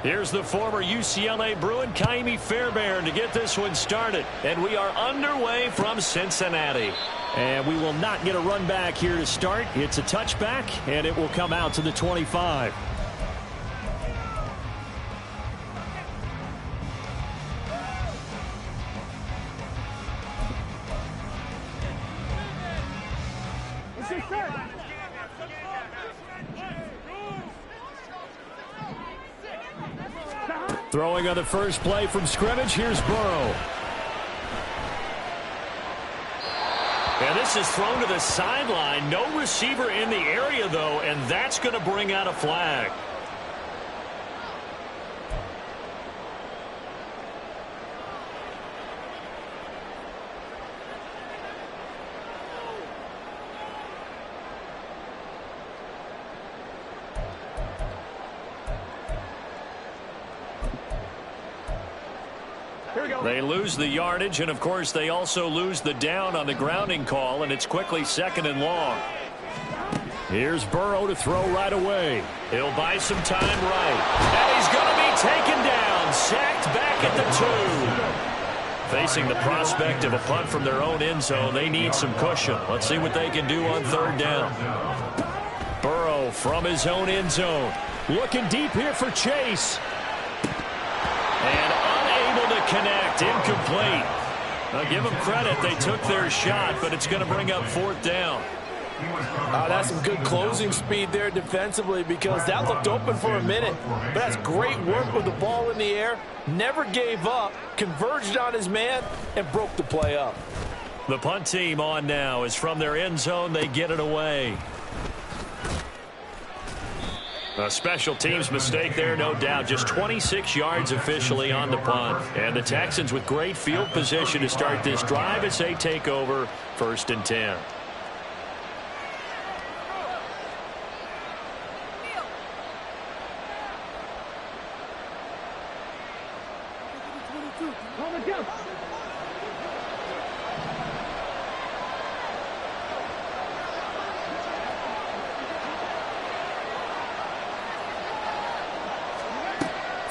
Here's the former UCLA Bruin, Ka'imi Fairbairn, to get this one started. And we are underway from Cincinnati. And we will not get a run back here to start. It's a touchback, and it will come out to the 25. Throwing on the first play from scrimmage, here's Burrow. And this is thrown to the sideline. No receiver in the area, though, and that's going to bring out a flag. They lose the yardage, and, of course, they also lose the down on the grounding call, and it's quickly second and long. Here's Burrow to throw right away. He'll buy some time right. And he's going to be taken down, sacked back at the 2. Facing the prospect of a punt from their own end zone, they need some cushion. Let's see what they can do on third down. Burrow from his own end zone. Looking deep here for Chase. And unable to connect, incomplete. I'll give them credit, they took their shot, but it's going to bring up fourth down. That's some good closing speed there defensively, because that looked open for a minute. But that's great work with the ball in the air. Never gave up, converged on his man, and broke the play up. The punt team on now is from their end zone. They get it away. A special teams mistake there, no doubt. Just 26 yards officially on the punt. And the Texans with great field position to start this drive as they take over 1st and 10.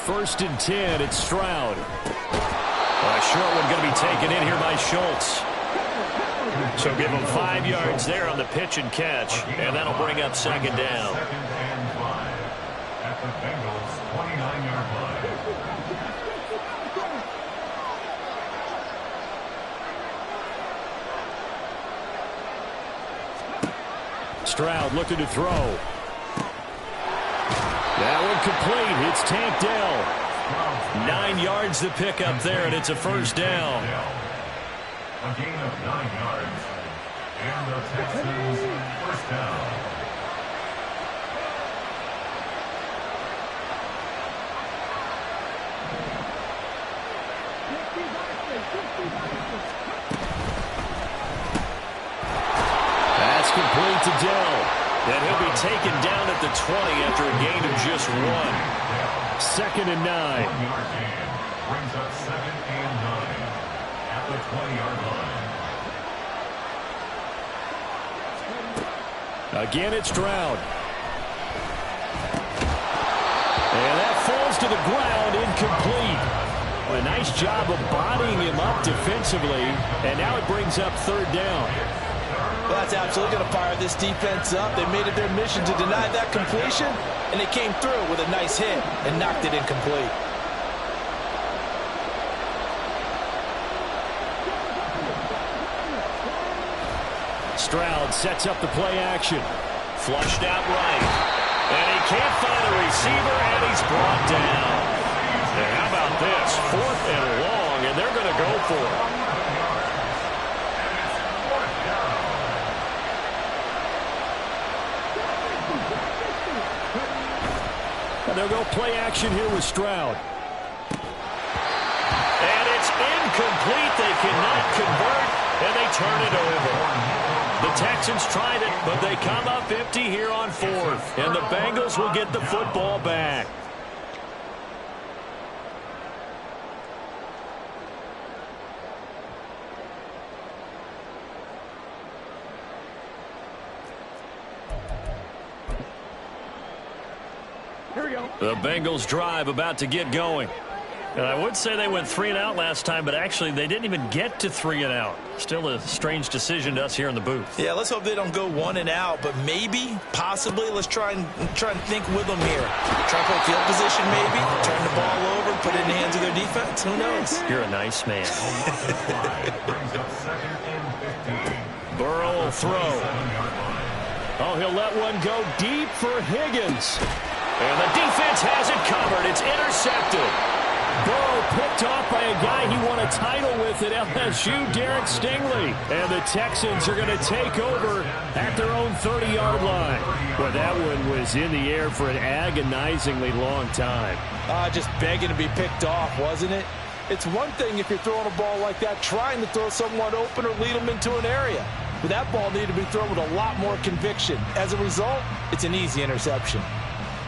First and 10, it's Stroud. A short one going to be taken in here by Schultz. So give him 5 yards there on the pitch and catch, and that'll bring up second down. At the Bengals' 29-yard line. Stroud looking to throw. That one complete. It's Tank Dell. 9 yards to pick up there, and it's a first down. A gain of 9 yards. And the Texans first down. That's complete to Dell. And he'll be taken down at the 20 after a gain of just 1. 2nd and 9. 1-yard gain brings up 2nd and 9 at the 20-yard line. Again, it's Stroud. And that falls to the ground, incomplete. A nice job of bodying him up defensively, and now it brings up third down. Well, that's absolutely going to fire this defense up. They made it their mission to deny that completion, and they came through with a nice hit and knocked it incomplete. Stroud sets up the play action. Flushed out right. And he can't find a receiver, and he's brought down. And how about this? 4th and long, and they're going to go for it. And they'll go play action here with Stroud. And it's incomplete. They cannot convert, and they turn it over. The Texans tried it, but they come up empty here on 4th. And the Bengals will get the football back. Here we The Bengals drive about to get going. And I would say they went 3 and out last time, but actually they didn't even get to 3 and out. Still a strange decision to us here in the booth. Yeah, let's hope they don't go 1 and out, but maybe, possibly, let's try and think with them here. Try to play field position maybe, turn the ball over, put it in the hands of their defense. Who knows? You're a nice man. Burrow will throw. Oh, he'll let one go deep for Higgins. And the defense has it covered. It's intercepted. Burrow picked off by a guy he won a title with at LSU, Derek Stingley. And the Texans are going to take over at their own 30-yard line. Well, that one was in the air for an agonizingly long time. Just begging to be picked off, wasn't it? It's one thing if you're throwing a ball like that, trying to throw someone open or lead them into an area. But that ball needed to be thrown with a lot more conviction. As a result, it's an easy interception.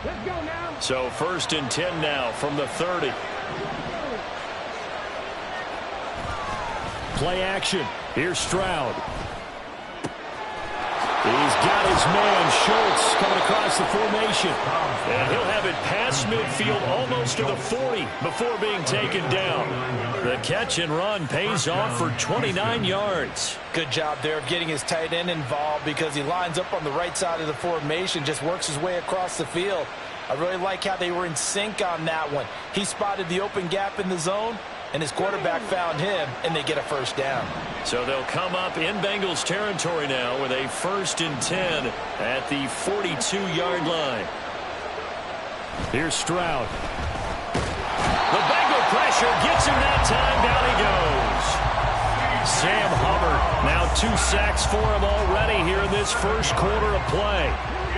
Let's go now. So 1st and 10 now from the 30. Play action. Here's Stroud. He's got his man, Schultz, coming across the formation. And he'll have it past midfield almost to the 40 before being taken down. The catch and run pays off for 29 yards. Good job there of getting his tight end involved because he lines up on the right side of the formation, just works his way across the field. I really like how they were in sync on that one. He spotted the open gap in the zone, and his quarterback found him, and they get a first down. So they'll come up in Bengals territory now with a 1st and 10 at the 42-yard line. Here's Stroud. The Bengal pressure gets him that time. Down he goes. Sam Hubbard, now 2 sacks for him already here in this first quarter of play.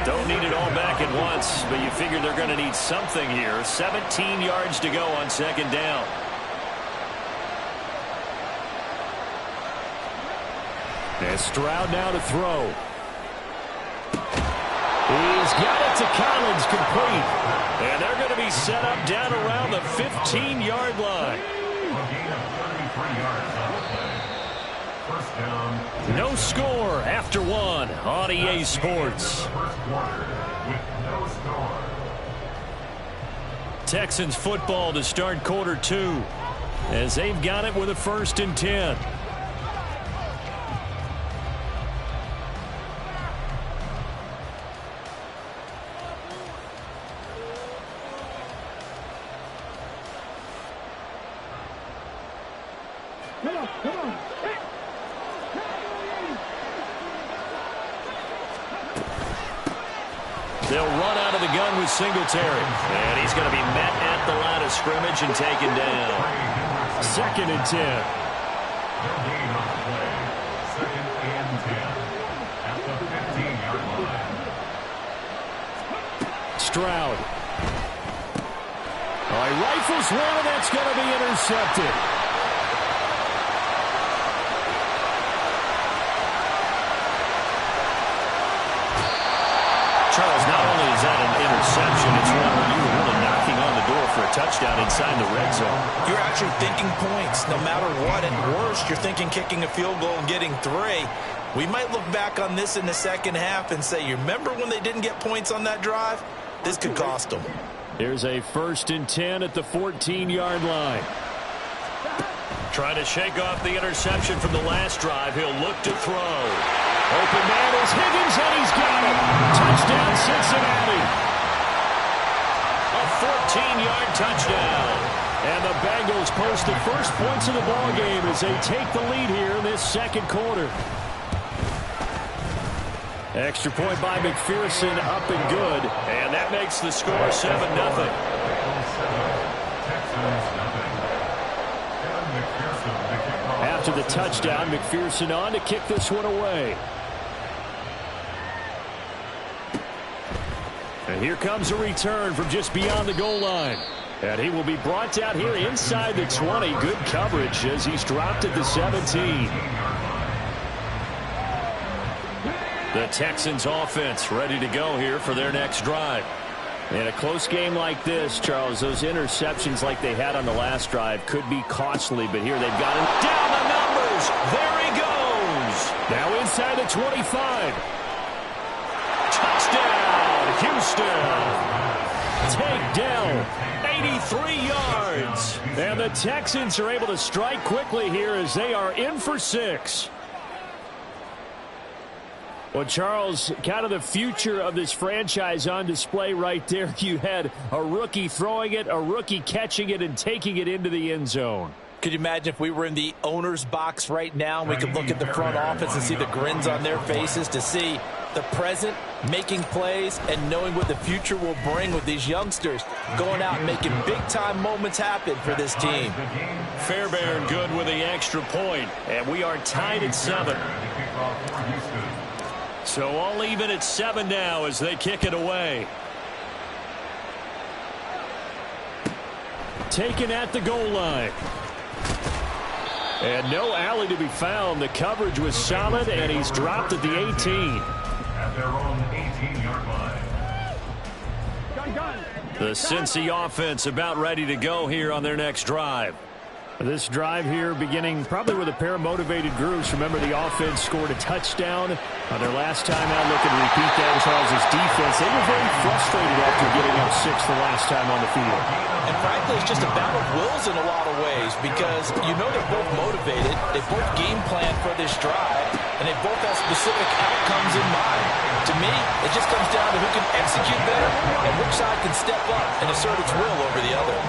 Don't need it all back at once, but you figure they're going to need something here. 17 yards to go on 2nd down. And Stroud now to throw. He's got it to Collins, complete. And they're going to be set up down around the 15-yard line. No score after 1 on EA Sports. Texans football to start quarter 2 as they've got it with a 1st and 10. Come on. They'll run out of the gun with Singletary. And he's going to be met at the line of scrimmage and taken down. 2nd and 10. Stroud. Oh, he rifles one, and that's going to be intercepted. Charles, not only is that an interception, it's one where you were really knocking on the door for a touchdown inside the red zone. You're actually thinking points. No matter what, at worst, you're thinking kicking a field goal and getting 3. We might look back on this in the second half and say, you remember when they didn't get points on that drive? This could cost them. Here's a 1st and 10 at the 14-yard line. Trying to shake off the interception from the last drive. He'll look to throw. Open man is Higgins, and he's got it. Touchdown, Cincinnati. A 14-yard touchdown. And the Bengals post the first points of the ballgame as they take the lead here in this 2nd quarter. Extra point by McPherson, up and good. And that makes the score 7-0. After the touchdown, McPherson on to kick this one away. And here comes a return from just beyond the goal line. And he will be brought down here inside the 20. Good coverage as he's dropped at the 17. The Texans offense ready to go here for their next drive. In a close game like this, Charles, those interceptions like they had on the last drive could be costly, but here they've got him down the numbers. There he goes. Now inside the 25. Touchdown, Houston. Takedown, 83 yards. And the Texans are able to strike quickly here as they are in for 6. Well, Charles, kind of the future of this franchise on display right there. You had a rookie throwing it, a rookie catching it, and taking it into the end zone. Could you imagine if we were in the owner's box right now and we could look at the front office and see the grins on their faces, to see the present making plays and knowing what the future will bring with these youngsters going out and making big-time moments happen for this team. Fairbairn good with the extra point, and we are tied at 7. So all even at 7 now as they kick it away. Taken at the goal line. And no alley to be found. The coverage was solid, and he's dropped at the 18. At their own 18-yard line. The Cincy offense about ready to go here on their next drive. This drive here beginning probably with a pair of motivated groups. Remember, the offense scored a touchdown on their last time out. Looking to repeat that. Charles' defense, they were very frustrated after getting up 6 the last time on the field. And frankly, it's just a battle of wills in a lot of ways, because you know they're both motivated, they both game plan for this drive, and they both have specific outcomes in mind. To me, it just comes down to who can execute better and which side can step up and assert its will over the other.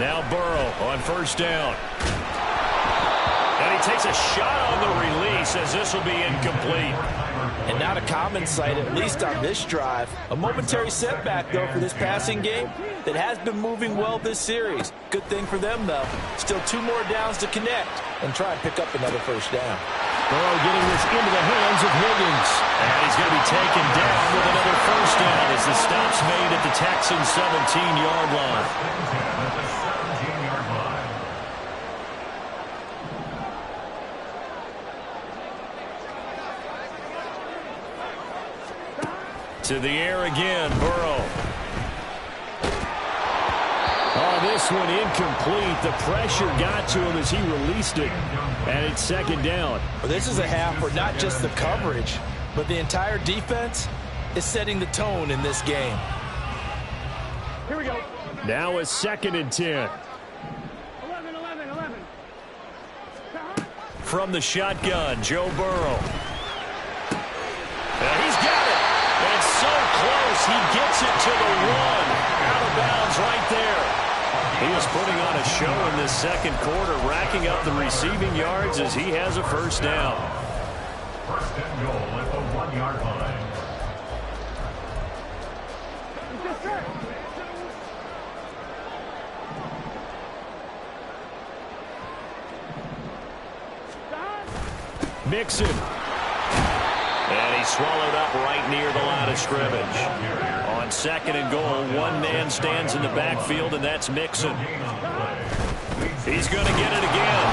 Now Burrow on first down. And he takes a shot on the release as this will be incomplete. And not a common sight, at least on this drive. A momentary setback, though, for this passing game that has been moving well this series. Good thing for them, though. Still 2 more downs to connect and try and pick up another first down. Burrow getting this into the hands of Higgins. And he's going to be taken down with another first down as the stop's made at the Texans' 17-yard line. To the air again, Burrow. Oh, this one incomplete. The pressure got to him as he released it. And it's second down. Well, this is a half where not just the coverage, but the entire defense is setting the tone in this game. Here we go. Now a 2nd and 10. 11. From the shotgun, Joe Burrow. And he's got it. And so close, he gets it to the 1. Out of bounds right there. He is putting on a show in this second quarter, racking up the receiving yards as he has a first down. First and goal at the 1-yard line. Mixon. And he's swallowed up right near the line of scrimmage. On 2nd and goal, 1 man stands in the backfield, and that's Mixon. He's going to get it again.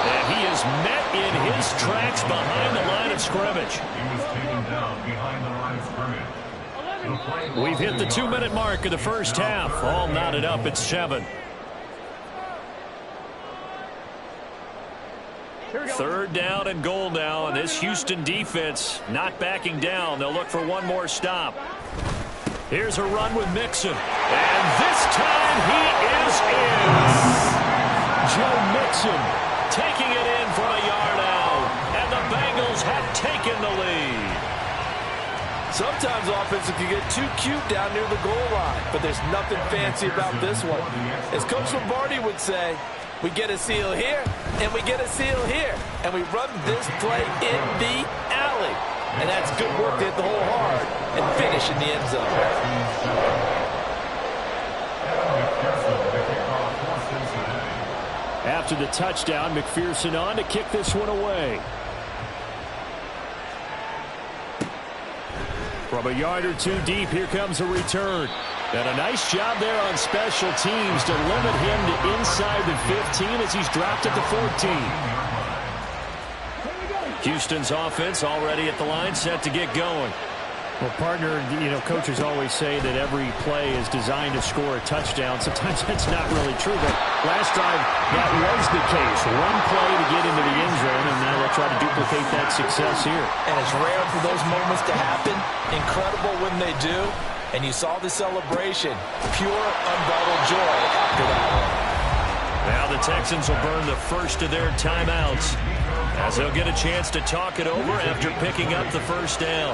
And he is met in his tracks behind the line of scrimmage. He was taken down behind the line of scrimmage. We've hit the 2-minute mark of the first half. All knotted up at 7. 3rd down and goal now, and this Houston defense not backing down. They'll look for one more stop. Here's a run with Mixon, and this time he is in. Joe Mixon taking it in from a yard out, and the Bengals have taken the lead. Sometimes offense can get too cute down near the goal line, but there's nothing fancy about this one. As Coach Lombardi would say, we get a seal here, and we get a seal here, and we run this play in the alley. And that's good work to hit the hole hard and finish in the end zone. After the touchdown, McPherson on to kick this one away. From a yard or 2 deep, here comes a return. And a nice job there on special teams to limit him to inside the 15 as he's dropped at the 14. Houston's offense already at the line, set to get going. Well, partner, you know, coaches always say that every play is designed to score a touchdown. Sometimes that's not really true, but last drive, that was the case. One play to get into the end zone, and now they'll try to duplicate that success here. And it's rare for those moments to happen. Incredible when they do. And you saw the celebration. Pure, unbridled joy after that one. Now the Texans will burn the first of their timeouts, as they'll get a chance to talk it over after picking up the first down.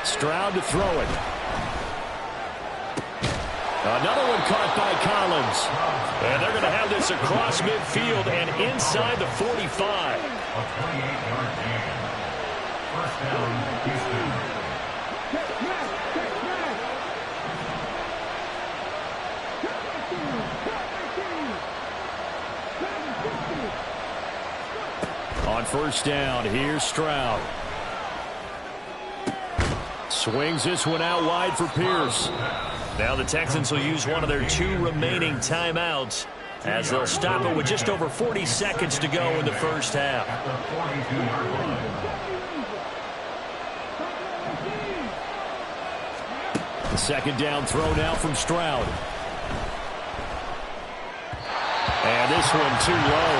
Stroud to throw it. Another one caught by Collins. And they're going to have this across midfield and inside the 45. A 28-yard gain. First down, Houston. On first down, here's Stroud. Swings this one out wide for Pierce. Now the Texans will use one of their 2 remaining timeouts, as they'll stop it with just over 40 seconds to go in the first half. At the 42-yard line. The second down throw now from Stroud. And this one too low.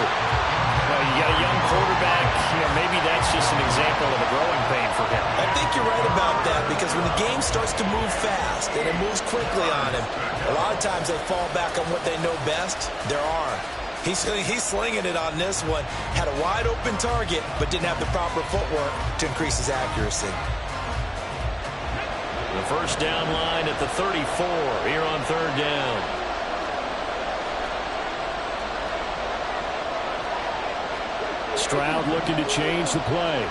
Well, you got a young quarterback. You know, maybe that's just an example of a growing pain for him. I think you're right about that, because when the game starts to move fast and it moves quickly on him, a lot of times they fall back on what they know best, their arm. He's slinging it on this one. Had a wide open target, but didn't have the proper footwork to increase his accuracy. The first down line at the 34 here on third down. Stroud looking to change the play.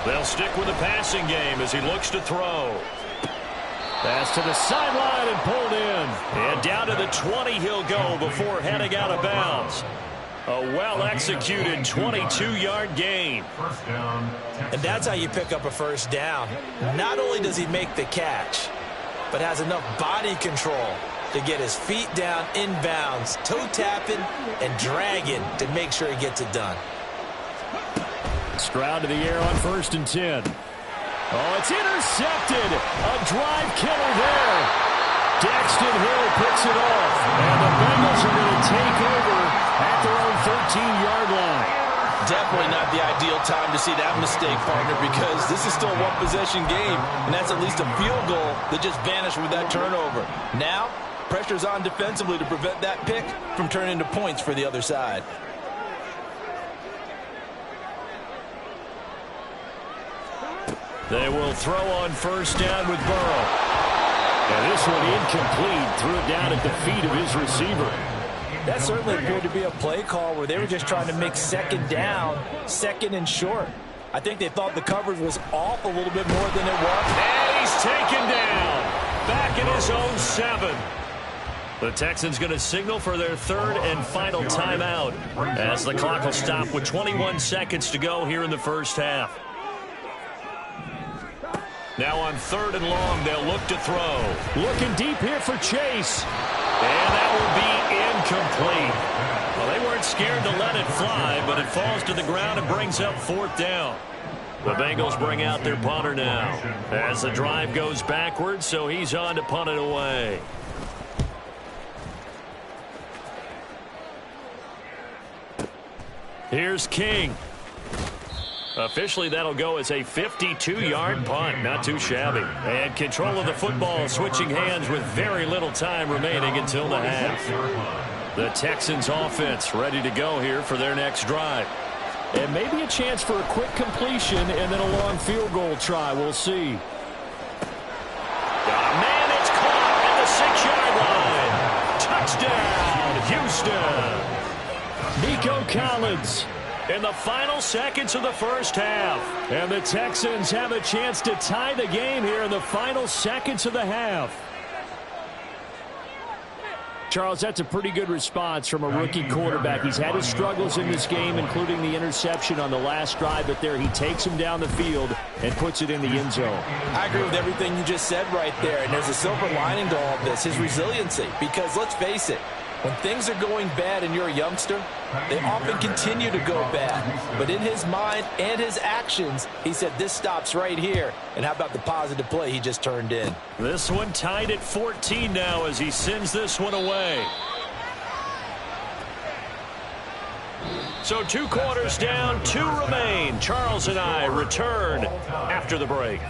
They'll stick with the passing game as he looks to throw. Pass to the sideline and pulled in. And down to the 20 he'll go before heading out of bounds. A well-executed 22-yard gain. First down. And that's how you pick up a first down. Not only does he make the catch, but has enough body control to get his feet down inbounds, toe tapping and dragging to make sure he gets it done. Stroud to the air on first and 10. Oh, it's intercepted. A drive killer there. Daxton Hill picks it off. And the Bengals are going to take over at their own 13-yard line. Definitely not the ideal time to see that mistake, partner, because this is still a one-possession game, and that's at least a field goal that just vanished with that turnover. Now, pressure's on defensively to prevent that pick from turning into points for the other side. They will throw on first down with Burrow. And this one incomplete. Threw it down at the feet of his receiver. That certainly appeared to be a play call where they were just trying to make second down, second and short. I think they thought the coverage was off a little bit more than it was. And he's taken down. Back in his own 7. The Texans going to signal for their third and final timeout, as the clock will stop with 21 seconds to go here in the first half. Now on third and long, they'll look to throw. Looking deep here for Chase. And that will be incomplete. Well, they weren't scared to let it fly, but it falls to the ground and brings up fourth down. The Bengals bring out their punter now, as the drive goes backwards, so he's on to punt it away. Here's King. Officially, that'll go as a 52-yard punt. Not too shabby. And control of the football switching hands with very little time remaining until the half. The Texans offense ready to go here for their next drive. And maybe a chance for a quick completion and then a long field goal try. We'll see. Man, it's caught at the 6-yard line. Touchdown, Houston. Nico Collins in the final seconds of the first half. And the Texans have a chance to tie the game here in the final seconds of the half. Charles, that's a pretty good response from a rookie quarterback. He's had his struggles in this game, including the interception on the last drive, but there he takes him down the field and puts it in the end zone. I agree with everything you just said right there, and there's a silver lining to all of this, his resiliency, because let's face it, when things are going bad and you're a youngster, they often continue to go bad. But in his mind and his actions, he said this stops right here. And how about the positive play he just turned in? This one tied at 14 now as he sends this one away. So 2 quarters down, 2 remain. Charles and I return after the break.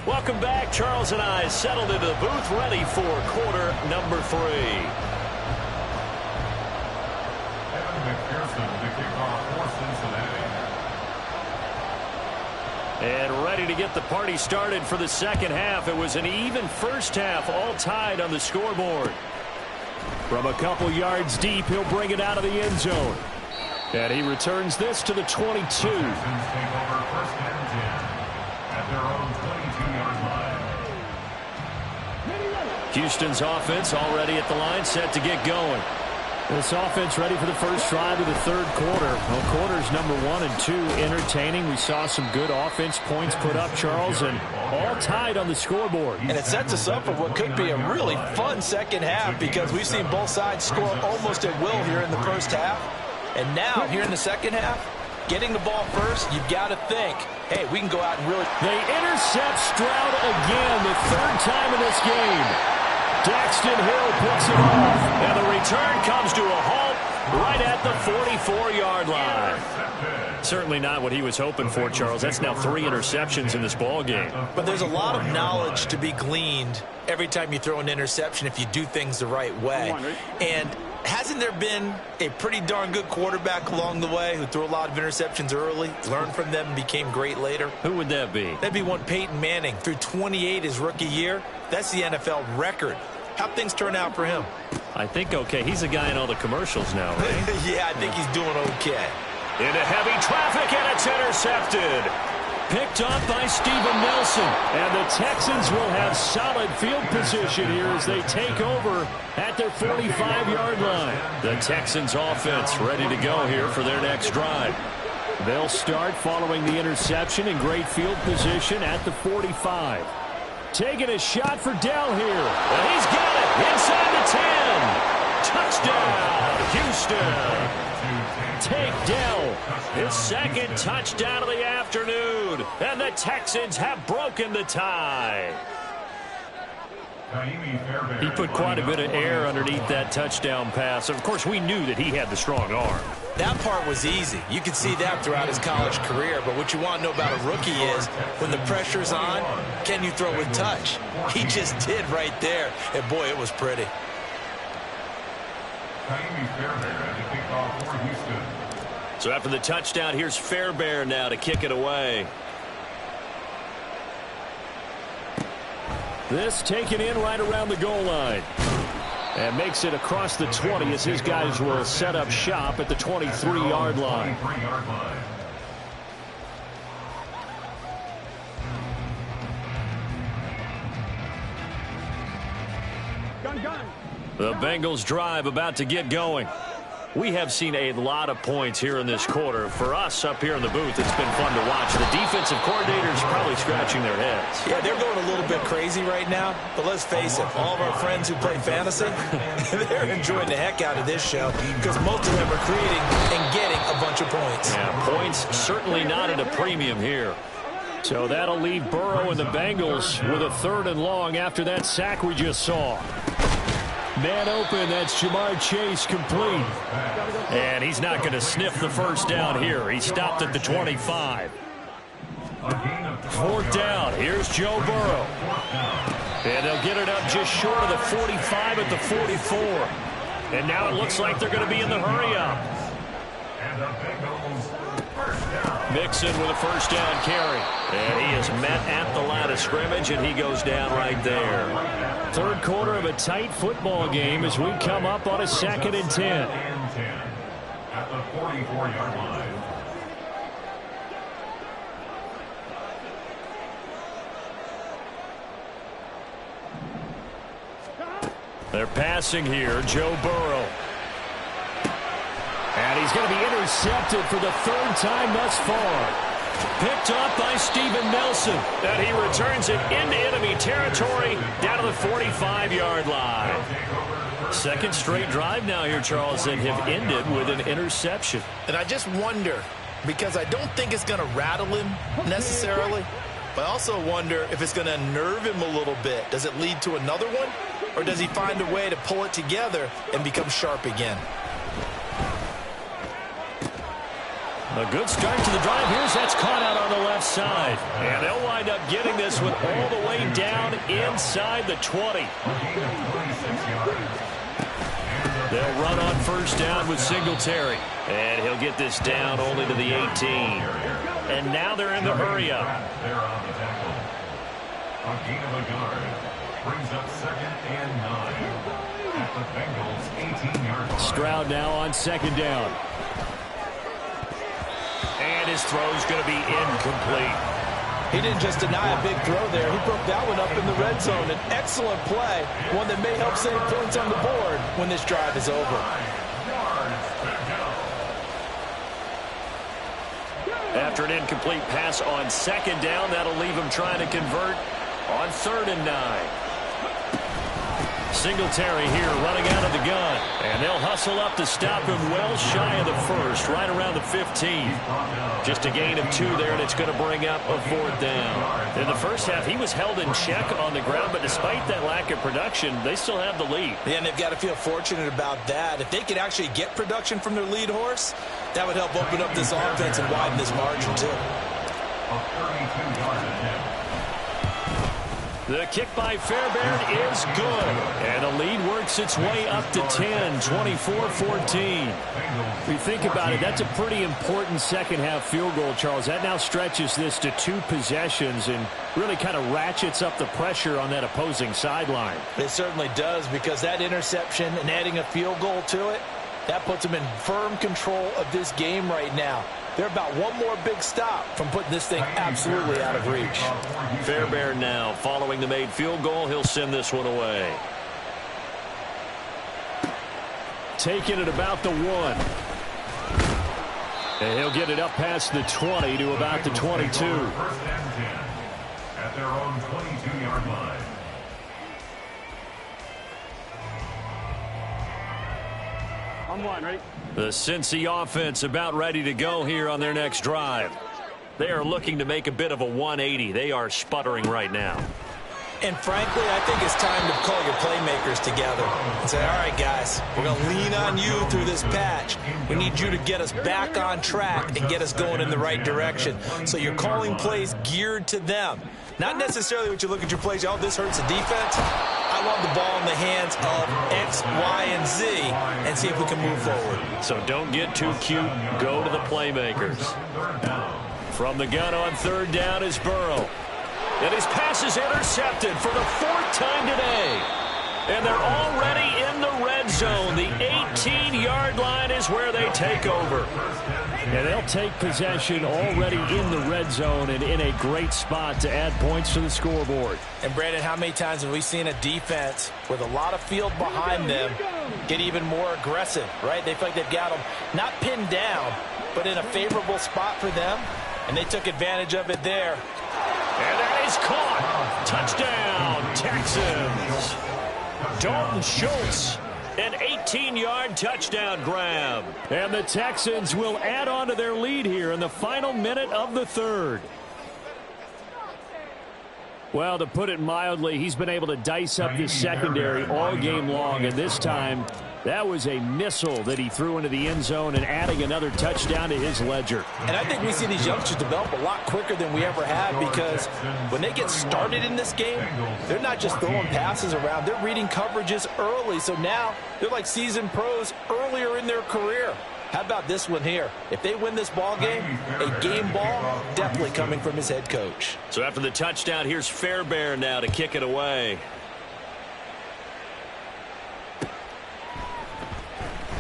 Welcome back. Charles and I settled into the booth, ready for quarter number 3. Evan McPherson to kick off for Cincinnati. And ready to get the party started for the second half. It was an even first half, all tied on the scoreboard. From a couple yards deep, he'll bring it out of the end zone. And he returns this to the 22. Texans take over first and 10 at their own 22-yard line. Houston's offense already at the line, set to get going. This offense ready for the first drive of the third quarter. Well, quarters number 1 and 2 entertaining. We saw some good offense points put up, Charles, and all tied on the scoreboard. And it sets us up for what could be a really fun second half because we've seen both sides score almost at will here in the first half. And now, here in the second half, getting the ball first, you've got to think, hey, we can go out and really... They intercept Stroud again, the 3rd time in this game. Daxton Hill picks it off, and the return comes to a halt right at the 44-yard line. Certainly not what he was hoping for, Charles. That's now 3 interceptions in this ball game. But there's a lot of knowledge to be gleaned every time you throw an interception if you do things the right way. And hasn't there been a pretty darn good quarterback along the way who threw a lot of interceptions early, learned from them, and became great later? Who would that be? That'd be one Peyton Manning. Threw 28 his rookie year. That's the NFL record. How'd things turn out for him? I think okay. He's a guy in all the commercials now, right? Yeah, I think he's doing okay. Into heavy traffic, and it's intercepted. Picked off by Steven Nelson. And the Texans will have solid field position here as they take over at their 45-yard line. The Texans offense ready to go here for their next drive. They'll start following the interception in great field position at the 45. Taking a shot for Dell here. And he's got it inside the 10. Touchdown, Houston. Take Dell, his 2nd touchdown of the afternoon. And the Texans have broken the tie. He put quite a bit of air underneath that touchdown pass. Of course, we knew that he had the strong arm. That part was easy. You could see that throughout his college career. But what you want to know about a rookie is when the pressure's on, can you throw with touch? He just did right there. And, boy, it was pretty. So after the touchdown, here's Fairbairn now to kick it away. This taken in right around the goal line. And makes it across the 20 as his guys will set up shop at the 23-yard line. The Bengals drive about to get going. We have seen a lot of points here in this quarter. For us up here in the booth, it's been fun to watch. The defensive coordinators probably scratching their heads. Yeah, they're going a little bit crazy right now. But let's face it, all of our friends who play fantasy, they're enjoying the heck out of this show because most of them are creating and getting a bunch of points. Yeah, points certainly not at a premium here. So that'll leave Burrow and the Bengals with a 3rd and long after that sack we just saw. Man open, that's Jamar Chase complete. And he's not going to sniff the first down here. He stopped at the 25. 4th down, here's Joe Burrow. And they'll get it up just short of the 45 at the 44. And now it looks like they're going to be in the hurry-up. And the Bengals first down. Mixon with a first down carry. And he is met at the line of scrimmage, and he goes down right there. Third quarter of a tight football game as we come up on a 2nd and 10. At the 44-yard line. They're passing here, Joe Burrow. And he's going to be intercepted for the 3rd time thus far. Picked off by Steven Nelson. And he returns it into enemy territory down to the 45-yard line. 2nd straight drive now here, Charles, and have ended with an interception. And I just wonder, because I don't think it's going to rattle him necessarily, but I also wonder if it's going to unnerve him a little bit. Does it lead to another one? Or does he find a way to pull it together and become sharp again? A good start to the drive. Here's that's caught out on the left side. And they'll wind up getting this one all the way down inside the 20. They'll run on first down with Singletary. And he'll get this down only to the 18. And now they're in the hurry-up. They're on the tackle. A gain of a yard brings up 2nd and 9 at the Bengals 18-yard line. Stroud now on 2nd down. And his throw's going to be incomplete. He didn't just deny a big throw there. He broke that one up in the red zone. An excellent play, one that may help save points on the board when this drive is over. After an incomplete pass on 2nd down, that'll leave him trying to convert on 3rd and 9. Singletary here running out of the gun. And they'll hustle up to stop him well shy of the 1st, right around the 15. Just a gain of 2 there, and it's going to bring up a 4th down. In the first half, he was held in check on the ground, but despite that lack of production, they still have the lead. Yeah, and they've got to feel fortunate about that. If they could actually get production from their lead horse, that would help open up this offense and widen this margin, too. A 32-yard attempt. The kick by Fairbairn is good. And the lead works its way up to 10, 24-14. We think about it, that's a pretty important second-half field goal, Charles. That now stretches this to 2 possessions and really kind of ratchets up the pressure on that opposing sideline. It certainly does, because that interception and adding a field goal to it, that puts them in firm control of this game right now. They're about one more big stop from putting this thing absolutely out of reach. Fairbairn now following the made field goal. He'll send this one away. Taking it about the 1. And he'll get it up past the 20 to about the 22. 1st and 10 at their own 22-yard line. On 1, ready? The Cincy offense about ready to go here on their next drive. They are looking to make a bit of a 180. They are sputtering right now. And frankly, I think it's time to call your playmakers together and say, all right, guys, we're going to lean on you through this patch. We need you to get us back on track and get us going in the right direction. So you're calling plays geared to them. Not necessarily what you look at your plays, oh, this hurts the defense. I want the ball in the hands of X, Y, and Z and see if we can move forward. So don't get too cute. Go to the playmakers. From the gun on 3rd down is Burrow. And his pass is intercepted for the 4th time today. And they're already in the red zone. The 18-yard line is where they take over. And they'll take possession already in the red zone and in a great spot to add points to the scoreboard. And, Brandon, how many times have we seen a defense with a lot of field behind them get even more aggressive, right? They feel like they've got them not pinned down, but in a favorable spot for them, and they took advantage of it there. And that is caught. Touchdown, Texans. Dalton Schultz, an 18-yard touchdown grab. And the Texans will add on to their lead here in the final minute of the 3rd. Well, to put it mildly, he's been able to dice up this secondary all game long, and this time That was a missile that he threw into the end zone and adding another touchdown to his ledger. And I think we see these youngsters develop a lot quicker than we ever have, because when they get started in this game, they're not just throwing passes around. They're reading coverages early. So now they're like seasoned pros earlier in their career. How about this one here? If they win this ball game, a game ball definitely coming from his head coach. So after the touchdown, here's Fairbairn now to kick it away.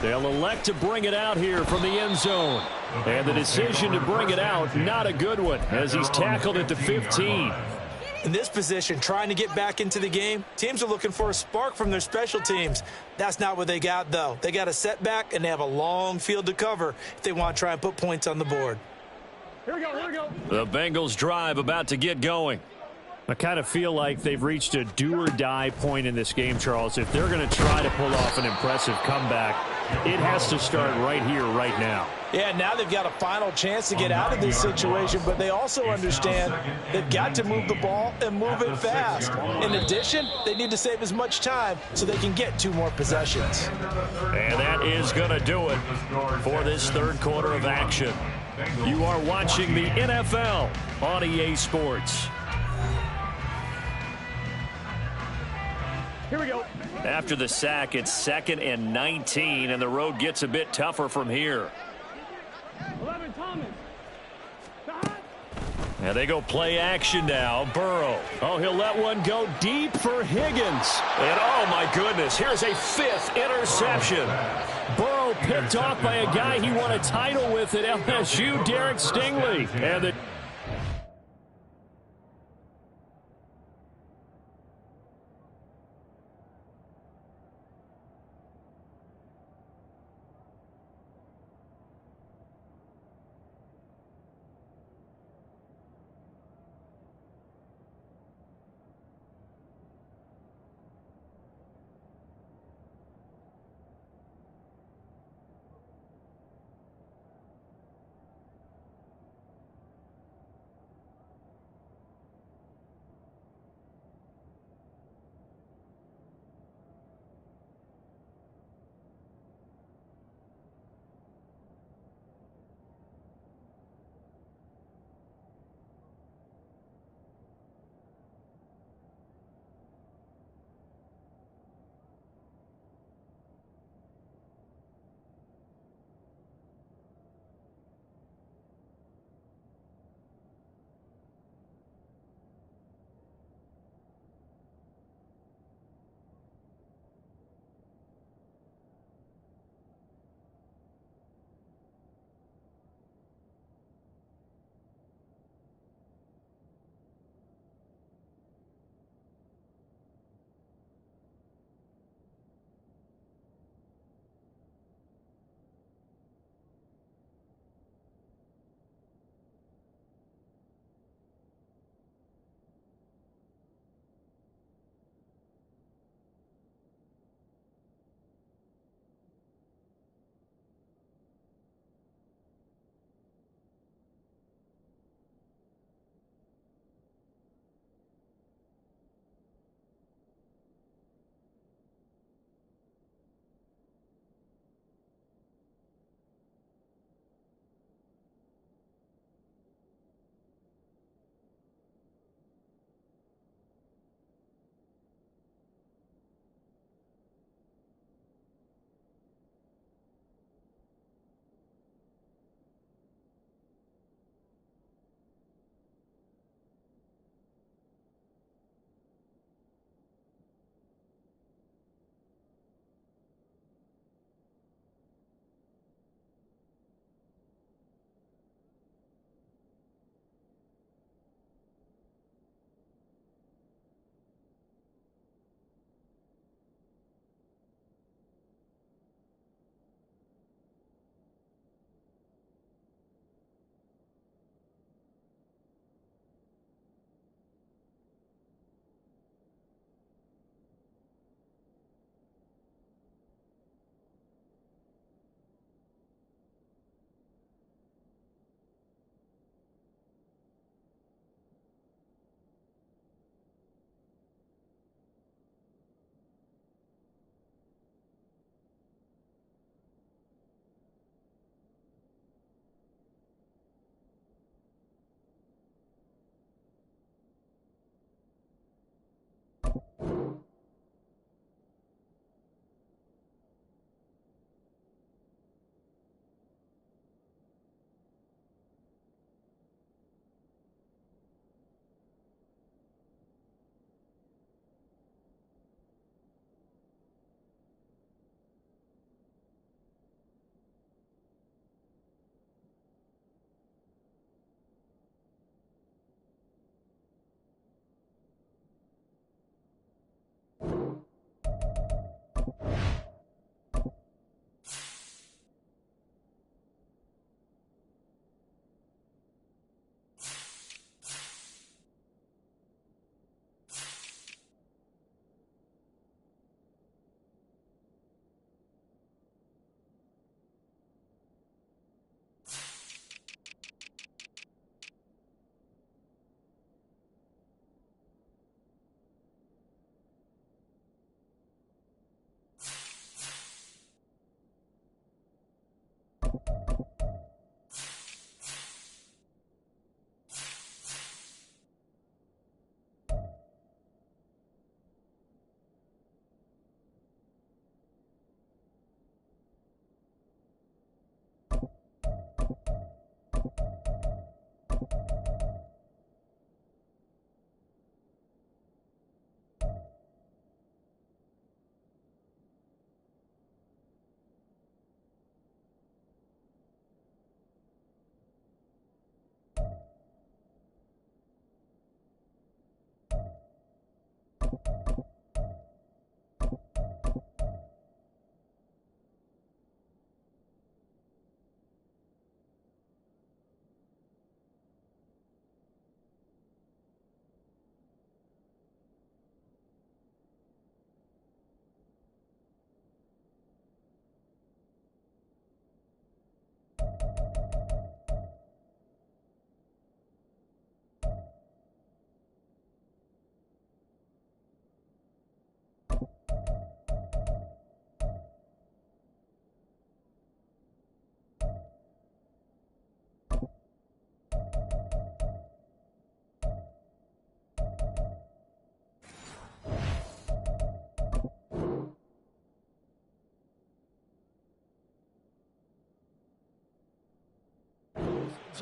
They'll elect to bring it out here from the end zone. And the decision to bring it out, not a good one, as he's tackled at the 15. In this position, trying to get back into the game, teams are looking for a spark from their special teams. That's not what they got, though. They got a setback, and they have a long field to cover if they want to try and put points on the board. Here we go, here we go. The Bengals drive about to get going. I kind of feel like they've reached a do-or-die point in this game, Charles. If they're going to try to pull off an impressive comeback, it has to start right here, right now. Yeah, now they've got a final chance to get out of this situation, but they also understand they've got to move the ball and move it fast. In addition, they need to save as much time so they can get 2 more possessions. And that is going to do it for this third quarter of action. You are watching the NFL on EA Sports. Here we go. After the sack, it's 2nd and 19, and the road gets a bit tougher from here. 11, Thomas. And they go play action now. Burrow. Oh, he'll let one go deep for Higgins. And oh, my goodness, here's a 5th interception. Burrow picked off by a guy he won a title with at LSU, Derek Stingley. And the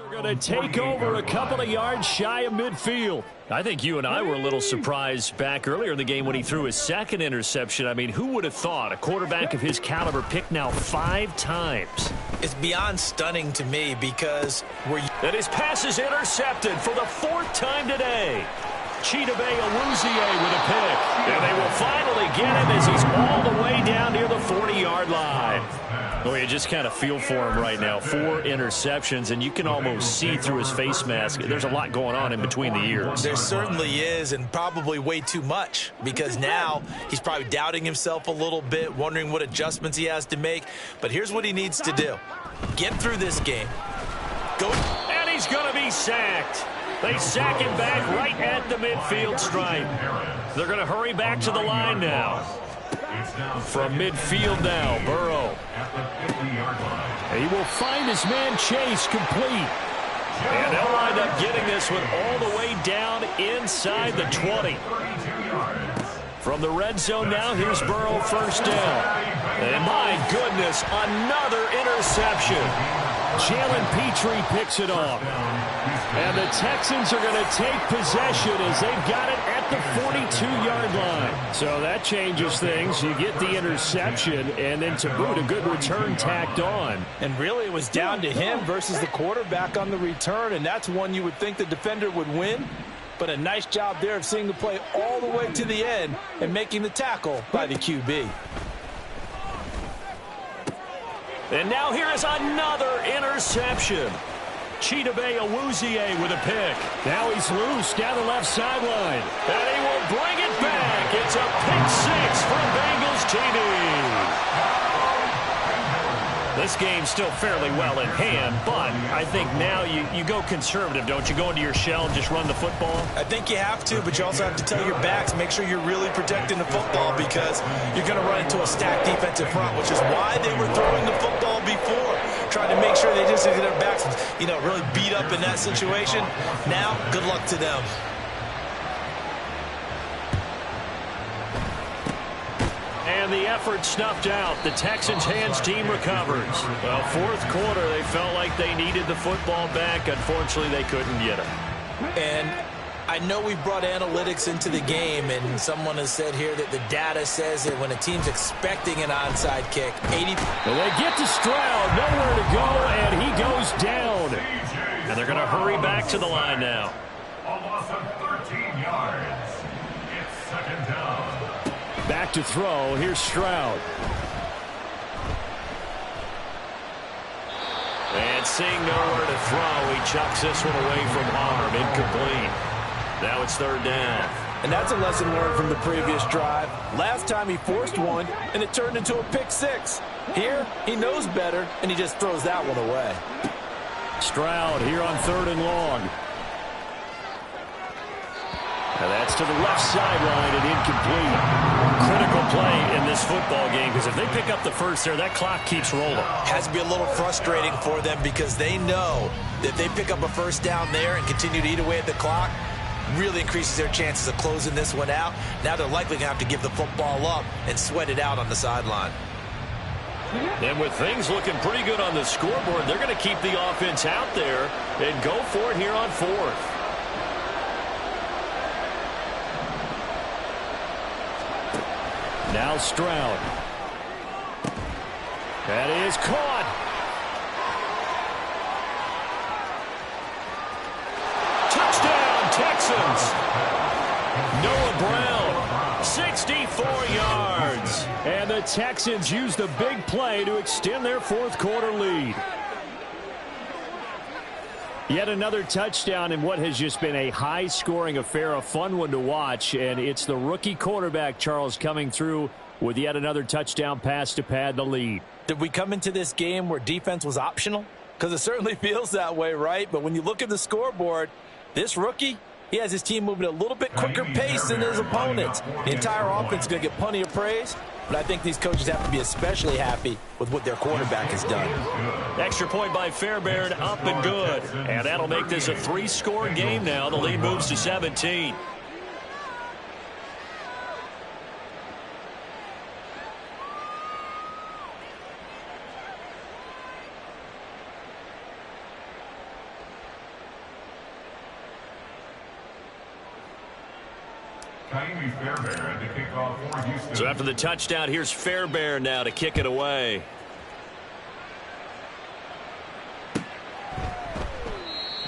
Are going to take over a couple of yards shy of midfield. I think you and I were a little surprised back earlier in the game when he threw his second interception. I mean, who would have thought a quarterback of his caliber picked now 5 times? It's beyond stunning to me because And his pass is intercepted for the 4th time today. Chidobe Awuzie with a pick. And they will finally get him as he's all the way down near the 40-yard line. Oh, you just kind of feel for him right now. 4 interceptions, and you can almost see through his face mask. There's a lot going on in between the ears. There certainly is, and probably way too much, because now he's probably doubting himself a little bit, wondering what adjustments he has to make. But here's what he needs to do. Get through this game. Go. And he's going to be sacked. They sack him back right at the midfield stripe. They're going to hurry back to the line now. From midfield now, Burrow. He will find his man Chase complete. And they'll wind up getting this one all the way down inside the 20. From the red zone now, here's Burrow first down. And my goodness, another interception. Jalen Petrie picks it off. And the Texans are going to take possession as they've got it at the 42-yard line. So that changes things. You get the interception, and then to boot, a good return tacked on. And really, it was down to him versus the quarterback on the return, and that's one you would think the defender would win. But a nice job there of seeing the play all the way to the end and making the tackle by the QB. And now here is another interception. Chidobe Awuzie with a pick. Now he's loose down the left sideline. And he will bring it back. It's a pick 6 from Bengals TV. This game's still fairly well in hand, but I think now you go conservative, don't you? Go into your shell and just run the football? I think you have to, but you also have to tell your backs, make sure you're really protecting the football because you're going to run into a stacked defensive front, which is why they were throwing the football before, trying to make sure they just get their backs, really beat up in that situation. Now, good luck to them. And the effort snuffed out. The Texans' hands team recovers. Well, 4th quarter, they felt like they needed the football back. Unfortunately, they couldn't get it. And I know we brought analytics into the game, and someone has said here that the data says that when a team's expecting an onside kick, 80... Well, they get to Stroud, nowhere to go, and he goes down. And they're going to hurry back to the line now. A loss of 13 yards. It's 2nd down. Back to throw. Here's Stroud. And seeing nowhere to throw, he chucks this one away from arm. Incomplete. Now it's 3rd down. And that's a lesson learned from the previous drive. Last time he forced one, and it turned into a pick 6. Here, he knows better, and he just throws that one away. Stroud here on 3rd and long. And that's to the left sideline and incomplete. Critical play in this football game because if they pick up the first there, that clock keeps rolling. Has to be a little frustrating for them because they know that if they pick up a first down there and continue to eat away at the clock, really increases their chances of closing this one out. Now they're likely going to have to give the football up and sweat it out on the sideline. And with things looking pretty good on the scoreboard, they're going to keep the offense out there and go for it here on fourth. Now Stroud. That is caught. Touchdown, Texans. Noah Brown, 64 yards. And the Texans use the big play to extend their fourth quarter lead. Yet another touchdown in what has just been a high-scoring affair, a fun one to watch. And it's the rookie quarterback, Charles, coming through with yet another touchdown pass to pad the lead. Did we come into this game where defense was optional? Because it certainly feels that way, right? But when you look at the scoreboard, this rookie, he has his team moving at a little bit quicker pace than his opponents. The entire offense is going to get plenty of praise, but I think these coaches have to be especially happy with what their quarterback has done. Extra point by Fairbairn, up and good. And that'll make this a 3-score game now. The lead moves to 17. So after the touchdown, here's Fairbairn now to kick it away.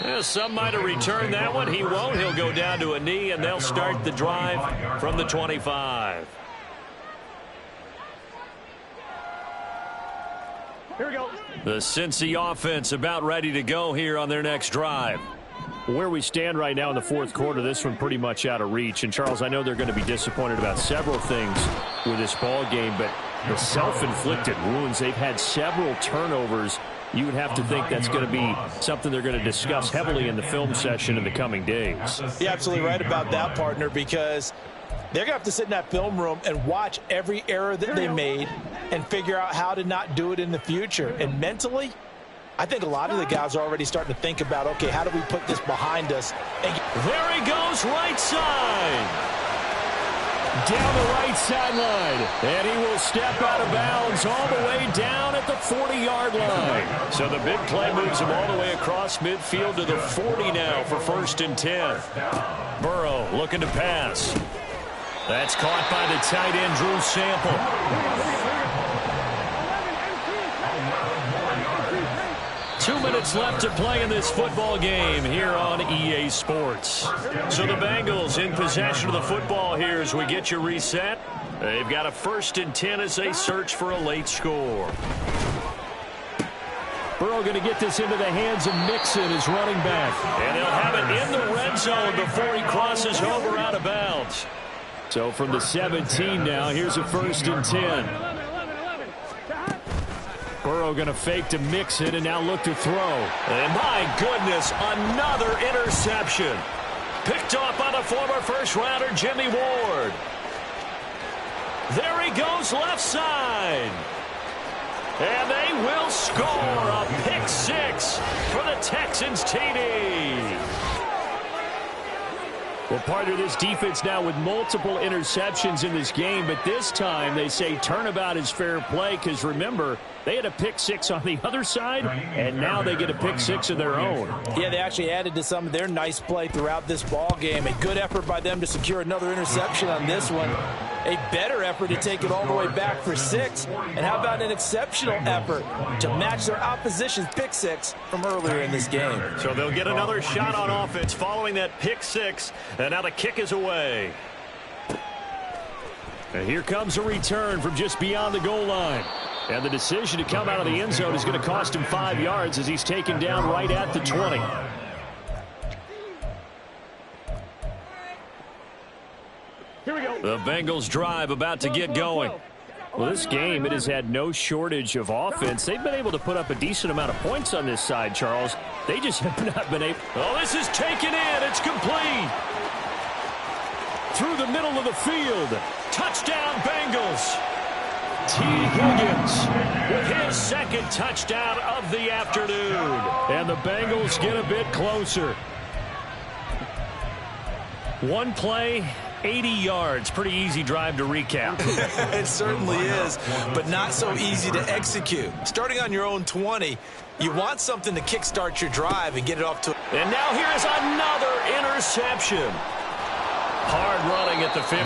Yeah, some might have returned that one. He won't. He'll go down to a knee, and they'll start the drive from the 25. Here we go. The Cincy offense about ready to go here on their next drive. Where we stand right now in the fourth quarter, this one pretty much out of reach. And, Charles, I know they're going to be disappointed about several things with this ball game, but the self-inflicted wounds, they've had several turnovers. You would have to think that's going to be something they're going to discuss heavily in the film session in the coming days. You're absolutely right about that, partner, because they're going to have to sit in that film room and watch every error that they made and figure out how to not do it in the future. And mentally, I think a lot of the guys are already starting to think about, okay, how do we put this behind us? And there he goes, right side. Down the right sideline. And he will step out of bounds all the way down at the 40-yard line. So the big play moves him all the way across midfield to the 40 now for 1st and 10. Burrow looking to pass. That's caught by the tight end, Drew Sample. 2 minutes left to play in this football game here on EA Sports. So the Bengals in possession of the football here as we get you reset. They've got a 1st and 10 as they search for a late score. Burrow going to get this into the hands of Mixon, his running back. And they'll have it in the red zone before he crosses over out of bounds. So from the 17 now, here's a 1st and 10. Burrow going to fake to Mixon and now look to throw. And my goodness, another interception. Picked off by the former first-rounder Jimmy Ward. There he goes left side. And they will score a pick 6 for the Texans TD. Well, part of this defense now with multiple interceptions in this game, but this time they say turnabout is fair play because, remember, they had a pick 6 on the other side, and now they get a pick 6 of their own. Yeah, they actually added to some of their nice play throughout this ball game. A good effort by them to secure another interception on this one. A better effort to take it all the way back for 6. And how about an exceptional effort to match their opposition's pick 6 from earlier in this game. So they'll get another shot on offense following that pick 6, and now the kick is away. And here comes a return from just beyond the goal line. And the decision to come out of the end zone is going to cost him 5 yards as he's taken down right at the 20. Here we go. The Bengals drive about to get going. Well, this game, it has had no shortage of offense. They've been able to put up a decent amount of points on this side, Charles. They just have not been able. Oh, this is taken in. It's complete. through the middle of the field. Touchdown, Bengals. T. Higgins with his second touchdown of the afternoon. And the Bengals get a bit closer. One play, 80 yards. Pretty easy drive to recap. It certainly is, but not so easy to execute. Starting on your own 20, you want something to kickstart your drive and get it off to. And now here is another interception. Hard running at the 15.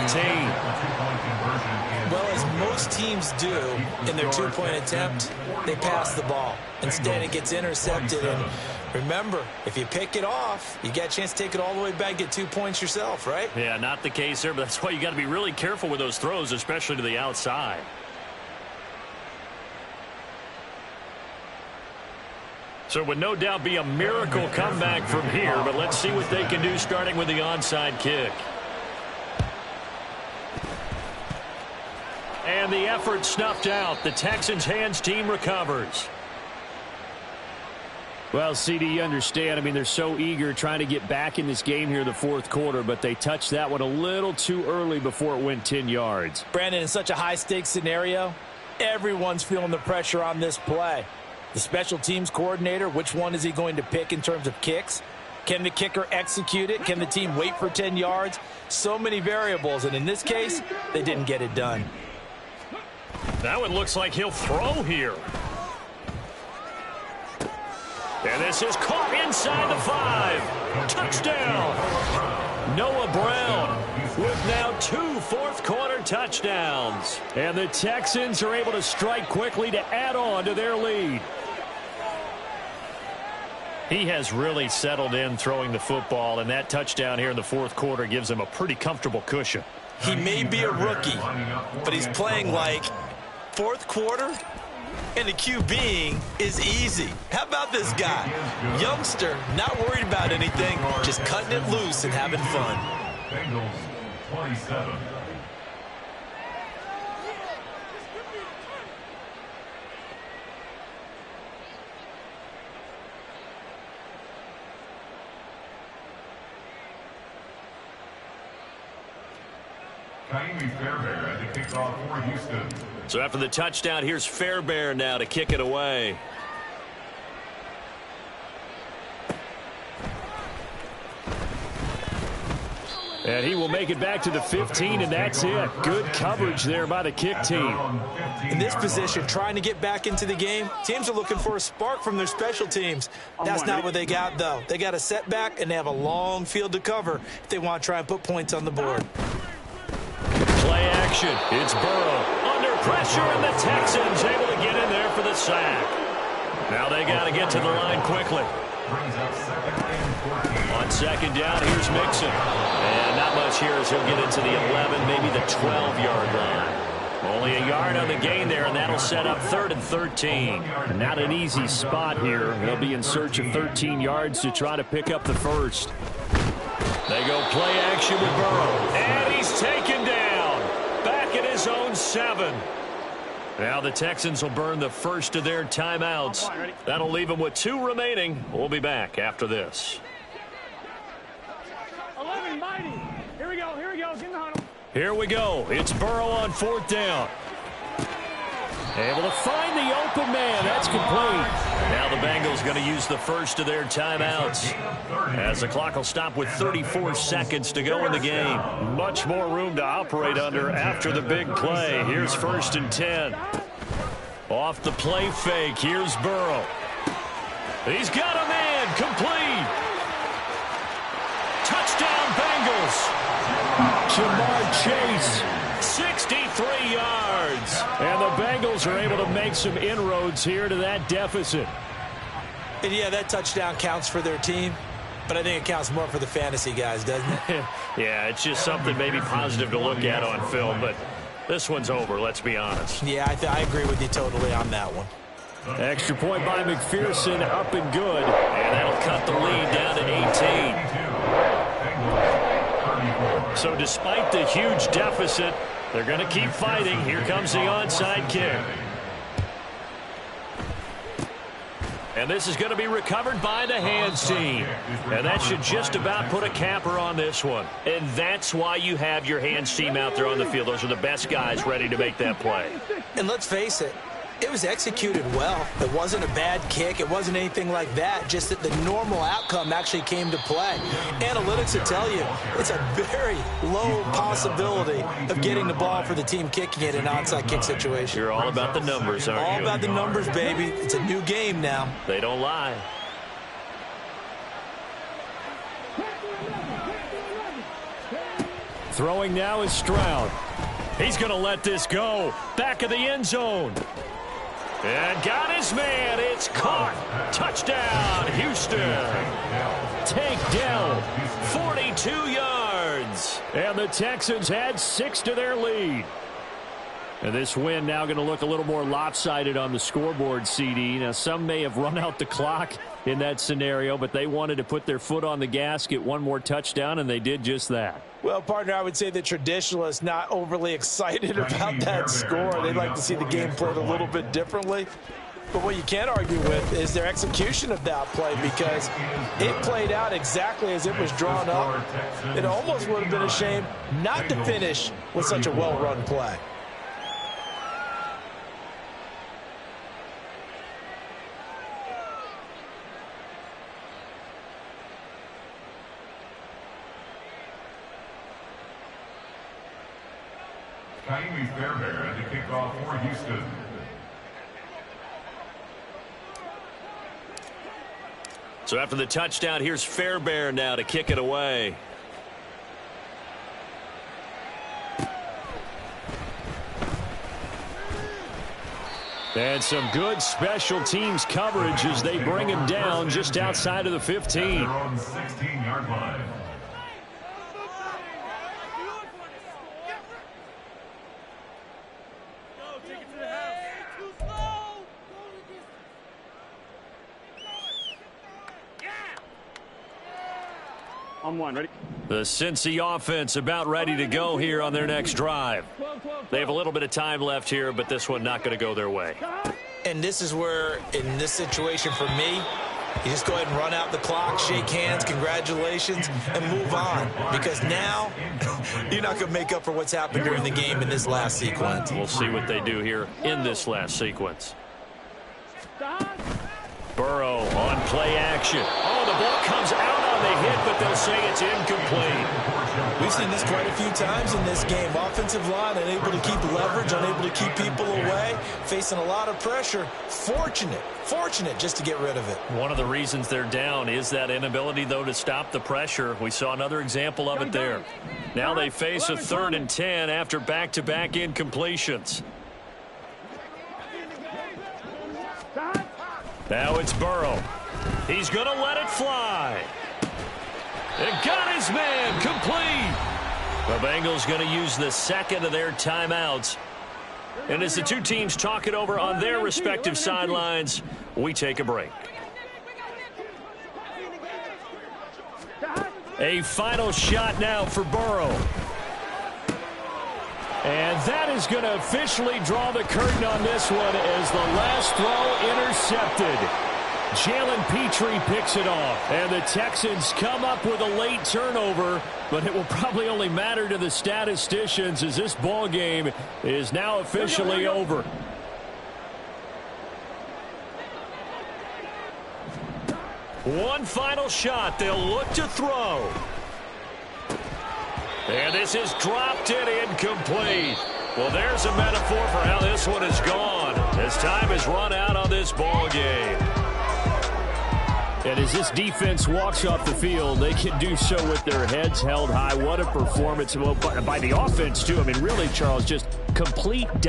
Well, as most teams do in their two-point attempt, they pass the ball. Instead, it gets intercepted. And remember, if you pick it off, you get a chance to take it all the way back, get 2 points yourself, right? Yeah, not the case there, but that's why you got to be really careful with those throws, especially to the outside. So it would no doubt be a miracle comeback from here, but let's see what they can do starting with the onside kick. And the effort snuffed out. The Texans' hands team recovers. Well, CD, you understand. I mean, they're so eager trying to get back in this game here in the fourth quarter, but they touched that one a little too early before it went 10 yards. Brandon, in such a high-stakes scenario, everyone's feeling the pressure on this play. The special teams coordinator, which one is he going to pick in terms of kicks? Can the kicker execute it? Can the team wait for 10 yards? So many variables, and in this case, they didn't get it done. Now it looks like he'll throw here. And this is caught inside the 5. Touchdown. Noah Brown with now 2 fourth-quarter touchdowns. And the Texans are able to strike quickly to add on to their lead. He has really settled in throwing the football, and that touchdown here in the fourth quarter gives him a pretty comfortable cushion. He may be a rookie, but he's playing like fourth quarter, and the QBing is easy. How about this guy? Youngster, not worried about anything, just cutting it loose and having fun. Bengals 27. Kaimi Fairbairn at the kickoff for Houston. So after the touchdown, here's Fairbairn now to kick it away. And he will make it back to the 15, and that's it. Good coverage there by the kick team. In this position, trying to get back into the game, teams are looking for a spark from their special teams. That's not what they got, though. They got a setback, and they have a long field to cover if they want to try and put points on the board. Play action. It's Burrow under pressure, and the Texans able to get in there for the sack. Now they got to get to the line quickly. On second down, here's Mixon. And not much here as he'll get into the 11, maybe the 12-yard line. Only a yard on the gain there, and that'll set up 3rd and 13. Not an easy spot here. They'll be in search of 13 yards to try to pick up the first. They go play action with Burrow. And he's taken down. Back at his own 7. Now the Texans will burn the first of their timeouts. That'll leave them with 2 remaining. We'll be back after this. 11, mighty. Here we go. Here we go. Get in the huddle. Here we go. It's Burrow on 4th down. Able to find the open man. That's complete. Now the Bengals going to use the first of their timeouts, as the clock will stop with 34 seconds to go in the game. Much more room to operate under after the big play. Here's 1st and 10. Off the play fake. Here's Burrow. He's got a man. Complete. Touchdown Bengals. Jamar Chase. 63 yards. And the Bengals are able to make some inroads here to that deficit. And yeah, that touchdown counts for their team, but I think it counts more for the fantasy guys, doesn't it? Yeah, it's just something maybe positive to look at on film, but this one's over, let's be honest. Yeah, I agree with you totally on that one. Extra point by McPherson, up and good. And that'll cut the lead down to 18. So despite the huge deficit, they're going to keep fighting. Here comes the onside kick. And this is going to be recovered by the hands team. And that should just about put a capper on this one. And that's why you have your hands team out there on the field. Those are the best guys ready to make that play. And let's face it, it was executed well. It wasn't a bad kick. It wasn't anything like that. Just that the normal outcome actually came to play. Analytics will tell you it's a very low possibility of getting the ball for the team kicking it in an onside kick situation. You're all about the numbers, aren't you? All about the numbers, baby. It's a new game now. They don't lie. Throwing now is Stroud. He's going to let this go. Back of the end zone. And got his man. It's caught. Touchdown, Houston. Tank Dell, 42 yards. And the Texans add 6 to their lead. And this win now going to look a little more lopsided on the scoreboard, CD. Now, some may have run out the clock in that scenario, but they wanted to put their foot on the gas, get one more touchdown, and they did just that. Well, partner, I would say the traditionalists not overly excited about that score. They'd like to see the game played a little bit differently. But what you can't argue with is their execution of that play, because it played out exactly as it was drawn up. It almost would have been a shame not to finish with such a well-run play. Ka'imi Fairbairn to kick off for Houston. So after the touchdown, here's Fairbairn now to kick it away. And some good special teams coverage as they bring him down just outside of the 15. They're on the 16-yard line. On one, ready? The Cincy offense about ready to go here on their next drive. They have a little bit of time left here, but this one not going to go their way. And this is where, in this situation for me, you just go ahead and run out the clock, shake hands, congratulations, and move on. Because now, you're not going to make up for what's happened during the game in this last sequence. We'll see what they do here in this last sequence. Burrow on play action. Oh, the ball comes out on the hit, but they'll say it's incomplete. We've seen this quite a few times in this game. Offensive line unable to keep leverage, unable to keep people away, facing a lot of pressure. Fortunate just to get rid of it. One of the reasons they're down is that inability, though, to stop the pressure. We saw another example of it there. Now they face a 3rd and 10 after back-to-back incompletions. Now it's Burrow. He's going to let it fly. And got his man complete. The Bengals going to use the second of their timeouts. And as the two teams talk it over on their respective sidelines, we take a break. A final shot now for Burrow. And that is going to officially draw the curtain on this one as the last throw intercepted. Jalen Petrie picks it off. And the Texans come up with a late turnover, but it will probably only matter to the statisticians as this ball game is now officially over. One final shot. They'll look to throw. And this is dropped and incomplete. Well, there's a metaphor for how this one is gone as time has run out on this ball game. And as this defense walks off the field, they can do so with their heads held high. What a performance by the offense, too. I mean, really, Charles, just complete dominance.